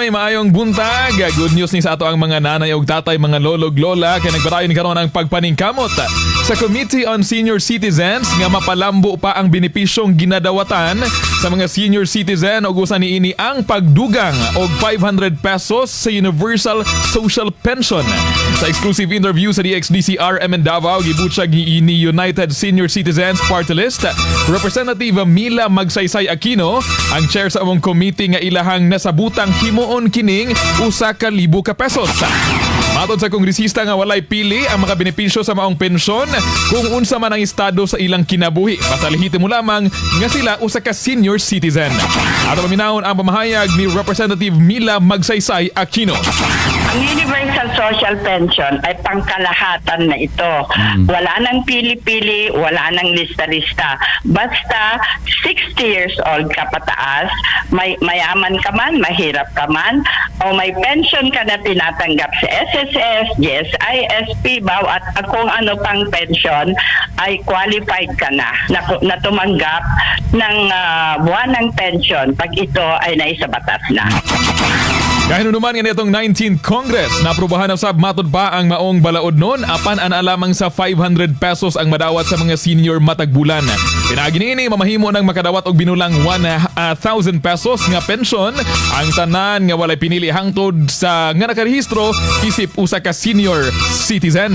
Uy, maayong buntag. Good news ni sa ato ang mga nanay ug tatay, mga lolog lola kay nagbarayon karon ang pagpaningkamot sa Committee on Senior Citizens nga mapalambo pa ang benepisyong ginadawatan sa mga senior citizen ug usa niini ang pagdugang og 500 pesos sa Universal Social Pension. Sa exclusive interview sa DXDCRM in Davao, gibutyag ni United Senior Citizens Party List Representative Mila Magsaysay Aquino, ang chair sa among committee, nga ilahang nasabutang himuon kining 1,000 ka pesos. Matod sa kongresista nga walay pili ang mga benepisyo sa maong pensyon kung unsa man ang estado sa ilang kinabuhi. Pasalihiti mo lamang nga sila usa ka senior citizen. Ato paminahon ang pamahayag ni Representative Mila Magsaysay Aquino. Ang Universal Social Pension ay pangkalahatan na ito. Wala nang pili-pili, wala nang lista-lista. Basta 60 years old ka pataas, mayaman ka man, mahirap ka man, o may pension ka na tinatanggap sa SSS, GSISP, at kung ano pang pension, ay qualified ka na tumanggap ng buwan ng pension pag ito ay naisabatas na. Kahit naman nga nitong 19th Congress, naaprubahan na sab matod pa ang maong balaod nun apan lamang sa 500 pesos ang madawat sa mga senior matag bulan. Pinagini mamahimo ng makadawat og binulang 1,000 pesos nga pensyon ang tanan nga walay pinili hangtod sa nga nakarehistro isip usa ka senior citizen.